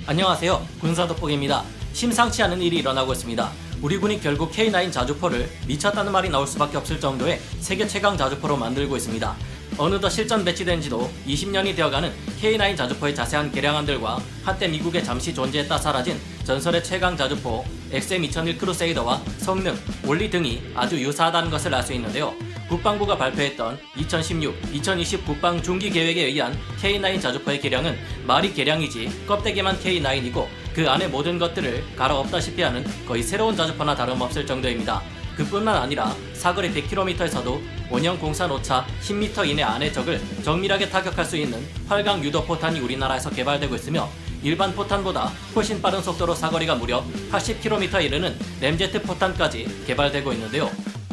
안녕하세요. 군사돋보기입니다. 심상치 않은 일이 일어나고 있습니다. 우리 군이 결국 K9 자주포를 미쳤다는 말이 나올 수밖에 없을 정도의 세계 최강 자주포로 만들고 있습니다. 어느덧 실전 배치된 지도 20년이 되어가는 K9 자주포의 자세한 개량안들과 한때 미국에 잠시 존재했다 사라진 전설의 최강 자주포 XM2001 크루세이더와 성능, 원리 등이 아주 유사하다는 것을 알 수 있는데요. 국방부가 발표했던 2016-2020 국방 중기 계획에 의한 K9 자주포의 개량은 말이 개량이지 껍데기만 K9이고 그 안에 모든 것들을 갈아엎다시피 하는 거의 새로운 자주포나 다름없을 정도입니다. 그뿐만 아니라 사거리 100km에서도 원형 공산 오차 10m 이내 안의 적을 정밀하게 타격할 수 있는 활강 유도 포탄이 우리나라에서 개발되고 있으며 일반 포탄보다 훨씬 빠른 속도로 사거리가 무려 80km에 이르는 램제트 포탄까지 개발되고 있는데요.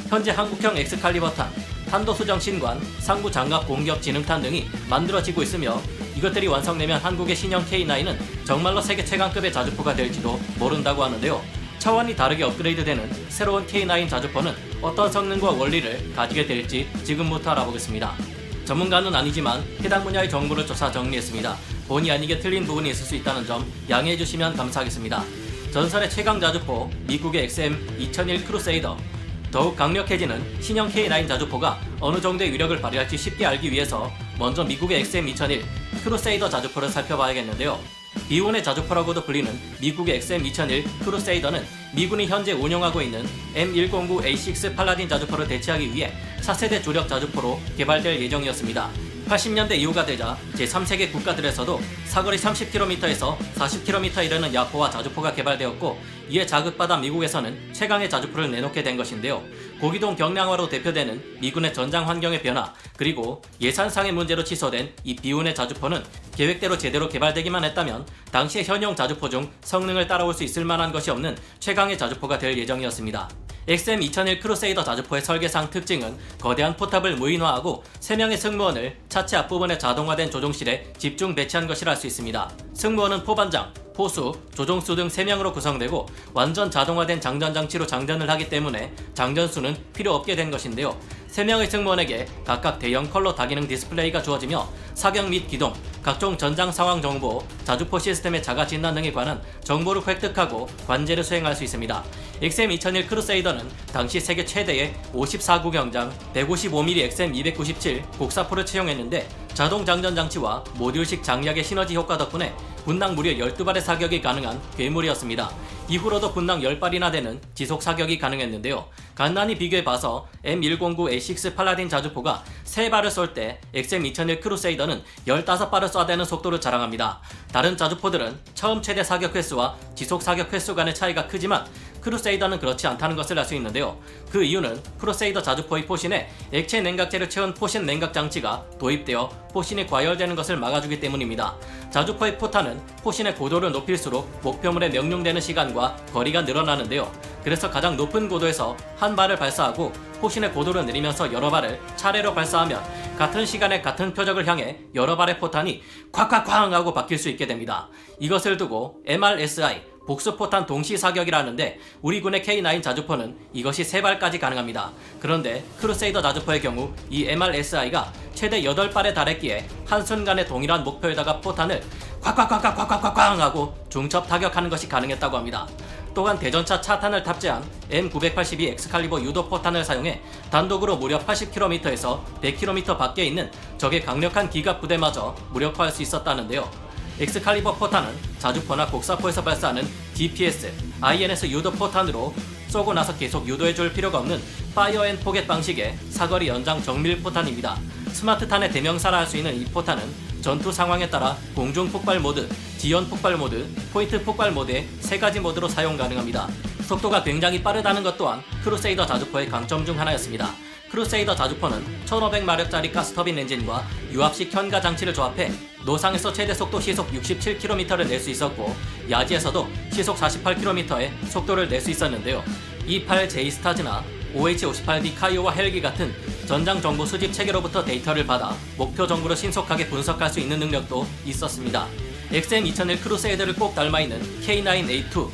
현재 한국형 엑스칼리버탄, 탄도수정 신관, 상부 장갑 공격 진흥탄 등이 만들어지고 있으며 이것들이 완성되면 한국의 신형 K9은 정말로 세계 최강급의 자주포가 될지도 모른다고 하는데요. 차원이 다르게 업그레이드되는 새로운 K9 자주포는 어떤 성능과 원리를 가지게 될지 지금부터 알아보겠습니다. 전문가는 아니지만 해당 분야의 정보를 조사 정리했습니다. 본의 아니게 틀린 부분이 있을 수 있다는 점 양해해 주시면 감사하겠습니다. 전설의 최강 자주포 미국의 XM2001 크루세이더. 더욱 강력해지는 신형 K9 자주포가 어느 정도의 위력을 발휘할지 쉽게 알기 위해서 먼저 미국의 XM2001 크루세이더 자주포를 살펴봐야겠는데요. 비운의 자주포라고도 불리는 미국의 XM2001 크루세이더는 미군이 현재 운용하고 있는 M109A6 팔라딘 자주포를 대체하기 위해 차세대 주력 자주포로 개발될 예정이었습니다. 80년대 이후가 되자 제3세계 국가들에서도 사거리 30km에서 40km 이르는 야포와 자주포가 개발되었고 이에 자극받아 미국에서는 최강의 자주포를 내놓게 된 것인데요. 고기동 경량화로 대표되는 미군의 전장 환경의 변화 그리고 예산상의 문제로 취소된 이 비운의 자주포는 계획대로 제대로 개발되기만 했다면 당시의 현용 자주포 중 성능을 따라올 수 있을 만한 것이 없는 최강의 자주포가 될 예정이었습니다. XM2001 크루세이더 자주포의 설계상 특징은 거대한 포탑을 무인화하고 3명의 승무원을 차체 앞부분에 자동화된 조종실에 집중 배치한 것이라 할 수 있습니다. 승무원은 포반장, 포수, 조종수 등 3명으로 구성되고 완전 자동화된 장전장치로 장전을 하기 때문에 장전수는 필요 없게 된 것인데요. 3명의 승무원에게 각각 대형 컬러 다기능 디스플레이가 주어지며 사격 및 기동, 각종 전장 상황 정보, 자주포 시스템의 자가 진단 등에 관한 정보를 획득하고 관제를 수행할 수 있습니다. XM2001 크루세이더는 당시 세계 최대의 54구 경장 155mm XM297 곡사포를 채용했는데 자동 장전 장치와 모듈식 장약의 시너지 효과 덕분에 분당 무려 12발의 사격이 가능한 괴물이었습니다. 이후로도 분당 10발이나 되는 지속 사격이 가능했는데요. 간단히 비교해봐서 M109A6 팔라딘 자주포가 3발을 쏠 때 XM2001 크루세이더는 15발을 쏴대는 속도를 자랑합니다. 다른 자주포들은 처음 최대 사격 횟수와 지속 사격 횟수 간의 차이가 크지만 크루세이더는 그렇지 않다는 것을 알 수 있는데요. 그 이유는 크루세이더 자주포의 포신에 액체 냉각제를 채운 포신 냉각 장치가 도입되어 포신이 과열되는 것을 막아주기 때문입니다. 자주포의 포탄은 포신의 고도를 높일수록 목표물에 명중되는 시간과 거리가 늘어나는데요. 그래서 가장 높은 고도에서 한 발을 발사하고 포신의 고도를 내리면서 여러 발을 차례로 발사하면 같은 시간에 같은 표적을 향해 여러 발의 포탄이 콱콱쾅 하고 바뀔 수 있게 됩니다. 이것을 두고 MRSI 복수포탄 동시 사격이라는데 우리 군의 K9 자주포는 이것이 3발까지 가능합니다. 그런데 크루세이더 자주포의 경우 이 MRSI가 최대 8발에 달했기에 한순간에 동일한 목표에다가 포탄을 콱콱콱콱콱콱 하고 중첩 타격하는 것이 가능했다고 합니다. 또한 대전차 차탄을 탑재한 M982 엑스칼리버 유도 포탄을 사용해 단독으로 무려 80km에서 100km 밖에 있는 적의 강력한 기갑 부대마저 무력화할 수 있었다는데요. 엑스칼리버 포탄은 자주포나 곡사포에서 발사하는 DPS, INS 유도 포탄으로 쏘고 나서 계속 유도해줄 필요가 없는 파이어 앤 포겟 방식의 사거리 연장 정밀 포탄입니다. 스마트탄의 대명사라 할 수 있는 이 포탄은 전투 상황에 따라 공중 폭발 모드, 지연 폭발 모드, 포인트 폭발 모드의 3가지 모드로 사용 가능합니다. 속도가 굉장히 빠르다는 것 또한 크루세이더 자주포의 강점 중 하나였습니다. 크루세이더 자주포는 1500마력짜리 가스터빈 엔진과 유압식 현가 장치를 조합해 노상에서 최대 속도 시속 67km를 낼 수 있었고 야지에서도 시속 48km의 속도를 낼 수 있었는데요. E8J 스타즈나 OH-58D 카이오와 헬기 같은 전장 정보 수집 체계로부터 데이터를 받아 목표 정보를 신속하게 분석할 수 있는 능력도 있었습니다. XM2001 크루세이더를 꼭 닮아있는 K9A2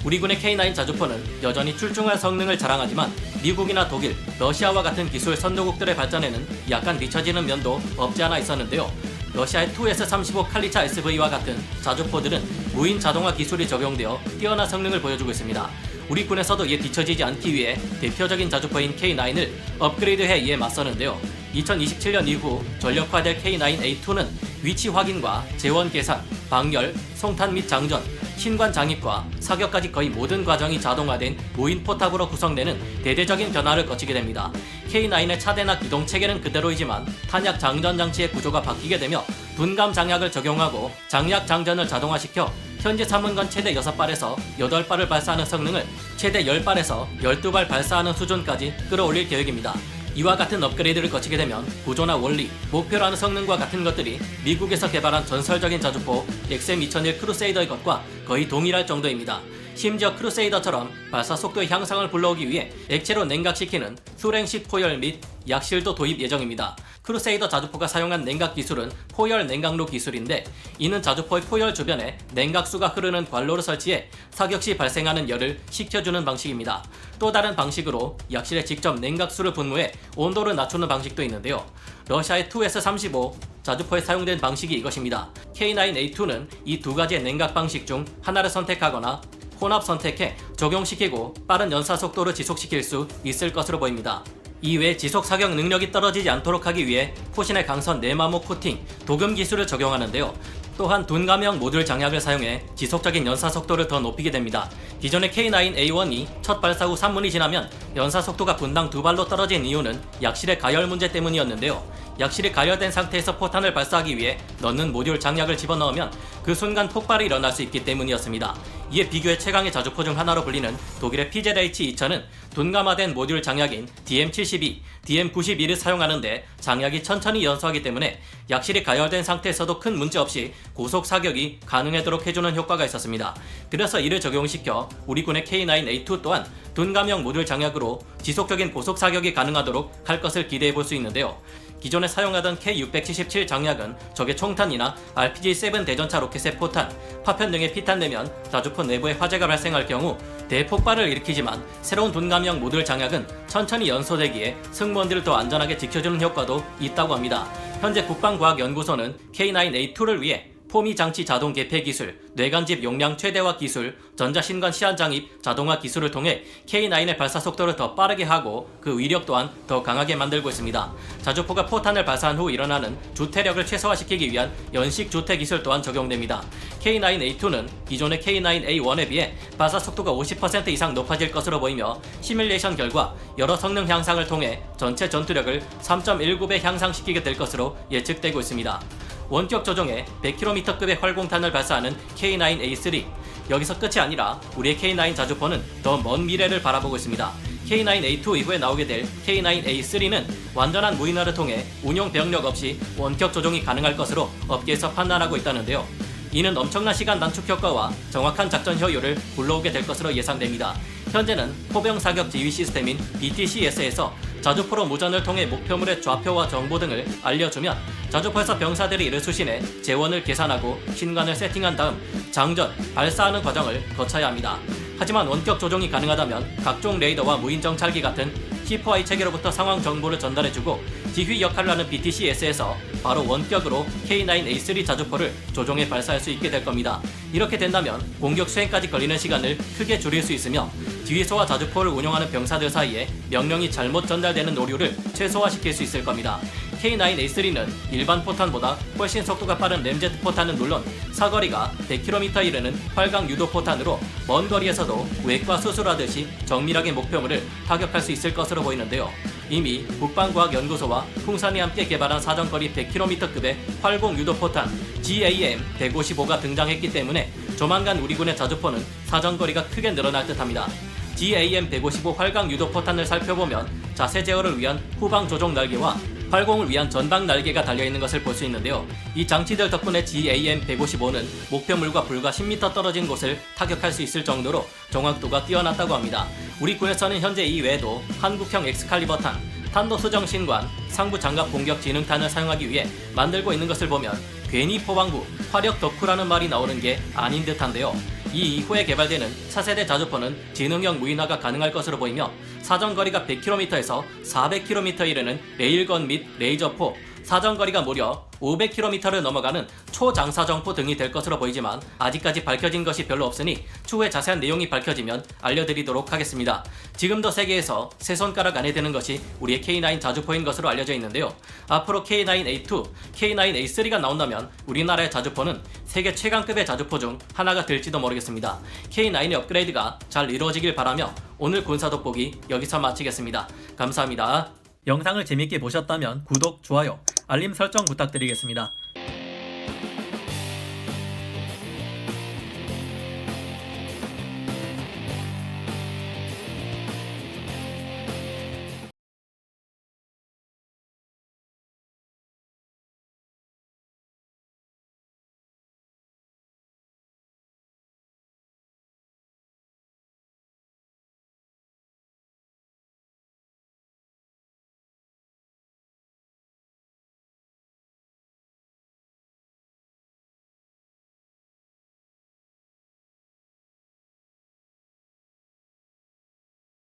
우리 군의 K9 자주포는 여전히 출중한 성능을 자랑하지만 미국이나 독일, 러시아와 같은 기술 선도국들의 발전에는 약간 뒤처지는 면도 없지 않아 있었는데요. 러시아의 2S-35 칼리차 SV와 같은 자주포들은 무인 자동화 기술이 적용되어 뛰어난 성능을 보여주고 있습니다. 우리 군에서도 이에 뒤처지지 않기 위해 대표적인 자주포인 K9을 업그레이드해 이에 맞서는데요. 2027년 이후 전력화될 K9A2는 위치 확인과 재원 계산, 방열, 송탄 및 장전, 신관 장입과 사격까지 거의 모든 과정이 자동화된 무인 포탑으로 구성되는 대대적인 변화를 거치게 됩니다. K9의 차대나 기동 체계는 그대로이지만 탄약 장전 장치의 구조가 바뀌게 되며 둔감 장약을 적용하고 장약 장전을 자동화시켜 현재 삼은건 최대 6발에서 8발을 발사하는 성능을 최대 10발에서 12발 발사하는 수준까지 끌어올릴 계획입니다. 이와 같은 업그레이드를 거치게 되면 구조나 원리, 목표라는 성능과 같은 것들이 미국에서 개발한 전설적인 자주포 XM2001 크루세이더의 것과 거의 동일할 정도입니다. 심지어 크루세이더처럼 발사 속도의 향상을 불러오기 위해 액체로 냉각시키는 수랭식 포열 및 약실도 도입 예정입니다. 크루세이더 자주포가 사용한 냉각 기술은 포열 냉각로 기술인데, 이는 자주포의 포열 주변에 냉각수가 흐르는 관로를 설치해 사격 시 발생하는 열을 식혀주는 방식입니다. 또 다른 방식으로 약실에 직접 냉각수를 분무해 온도를 낮추는 방식도 있는데요. 러시아의 2S-35 자주포에 사용된 방식이 이것입니다. K9A2는 이 두 가지의 냉각 방식 중 하나를 선택하거나 혼합 선택해 적용시키고 빠른 연사 속도를 지속시킬 수 있을 것으로 보입니다. 이외에 지속 사격 능력이 떨어지지 않도록 하기 위해 포신의 강선 내마모 코팅, 도금 기술을 적용하는데요. 또한 둔감형 모듈 장약을 사용해 지속적인 연사 속도를 더 높이게 됩니다. 기존의 K9A1이 첫 발사 후 3분이 지나면 연사 속도가 분당 2발로 떨어진 이유는 약실의 가열 문제 때문이었는데요. 약실이 가열된 상태에서 포탄을 발사하기 위해 넣는 모듈 장약을 집어넣으면 그 순간 폭발이 일어날 수 있기 때문이었습니다. 이에 비교해 최강의 자주포 중 하나로 불리는 독일의 PZH-2000은 둔감화된 모듈 장약인 DM72, DM91을 사용하는데 장약이 천천히 연소하기 때문에 약실이 가열된 상태에서도 큰 문제 없이 고속 사격이 가능하도록 해주는 효과가 있었습니다. 그래서 이를 적용시켜 우리 군의 K9A2 또한 둔감형 모듈 장약으로 지속적인 고속 사격이 가능하도록 할 것을 기대해 볼 수 있는데요. 기존에 사용하던 K677 장약은 적의 총탄이나 RPG-7 대전차 로켓의 포탄, 파편 등에 피탄되면 자주포 내부에 화재가 발생할 경우 대폭발을 일으키지만, 새로운 둔감형 모듈 장약은 천천히 연소되기에 승무원들을 더 안전하게 지켜주는 효과도 있다고 합니다. 현재 국방과학연구소는 K9A2를 위해 포미 장치 자동 개폐 기술, 뇌관집 용량 최대화 기술, 전자신관 시한 장입 자동화 기술을 통해 K9의 발사 속도를 더 빠르게 하고 그 위력 또한 더 강하게 만들고 있습니다. 자주포가 포탄을 발사한 후 일어나는 주퇴력을 최소화시키기 위한 연식 주퇴 기술 또한 적용됩니다. K9A2는 기존의 K9A1에 비해 발사 속도가 50% 이상 높아질 것으로 보이며, 시뮬레이션 결과 여러 성능 향상을 통해 전체 전투력을 3.19배 향상시키게 될 것으로 예측되고 있습니다. 원격 조종에 100km급의 활공탄을 발사하는 K9A3. 여기서 끝이 아니라 우리의 K9 자주포는 더 먼 미래를 바라보고 있습니다. K9A2 이후에 나오게 될 K9A3는 완전한 무인화를 통해 운용 병력 없이 원격 조종이 가능할 것으로 업계에서 판단하고 있다는데요. 이는 엄청난 시간 단축 효과와 정확한 작전 효율을 불러오게 될 것으로 예상됩니다. 현재는 포병 사격 지휘 시스템인 BTCS에서 자주포로 무전을 통해 목표물의 좌표와 정보 등을 알려주면 자주포에서 병사들이 이를 수신해 재원을 계산하고 신관을 세팅한 다음 장전, 발사하는 과정을 거쳐야 합니다. 하지만 원격 조종이 가능하다면 각종 레이더와 무인 정찰기 같은 C4I 체계로부터 상황 정보를 전달해주고 지휘 역할을 하는 BTCS에서 바로 원격으로 K9A3 자주포를 조종해 발사할 수 있게 될 겁니다. 이렇게 된다면 공격 수행까지 걸리는 시간을 크게 줄일 수 있으며, 지휘소와 자주포를 운용하는 병사들 사이에 명령이 잘못 전달되는 오류를 최소화시킬 수 있을 겁니다. K9A3는 일반 포탄보다 훨씬 속도가 빠른 램제트 포탄은 물론 사거리가 100km 이르는 활강 유도 포탄으로 먼 거리에서도 외과 수술하듯이 정밀하게 목표물을 타격할 수 있을 것으로 보이는데요. 이미 국방과학연구소와 풍산이 함께 개발한 사정거리 100km급의 활공 유도 포탄 GAM-155가 등장했기 때문에 조만간 우리 군의 자주포는 사정거리가 크게 늘어날 듯합니다. GAM-155 활강 유도 포탄을 살펴보면 자세 제어를 위한 후방 조종 날개와 활공을 위한 전방 날개가 달려있는 것을 볼 수 있는데요. 이 장치들 덕분에 GAM-155는 목표물과 불과 10m 떨어진 곳을 타격할 수 있을 정도로 정확도가 뛰어났다고 합니다. 우리 군에서는 현재 이 외에도 한국형 엑스칼리버 탄, 탄도 수정 신관, 상부 장갑 공격 지능탄을 사용하기 위해 만들고 있는 것을 보면 괜히 포방부, 화력 덕후라는 말이 나오는 게 아닌 듯한데요. 이 이후에 개발되는 차세대 자주포는 지능형 무인화가 가능할 것으로 보이며, 사정거리가 100km에서 400km 이르는 레일건 및 레이저포, 사정거리가 무려 500km를 넘어가는 초장사정포 등이 될 것으로 보이지만 아직까지 밝혀진 것이 별로 없으니 추후에 자세한 내용이 밝혀지면 알려드리도록 하겠습니다. 지금도 세계에서 세 손가락 안에 드는 것이 우리의 K9 자주포인 것으로 알려져 있는데요. 앞으로 K9A2, K9A3가 나온다면 우리나라의 자주포는 세계 최강급의 자주포 중 하나가 될지도 모르겠습니다. K9의 업그레이드가 잘 이루어지길 바라며 오늘 군사 돋보기 여기서 마치겠습니다. 감사합니다. 영상을 재밌게 보셨다면 구독, 좋아요, 알림 설정 부탁드리겠습니다.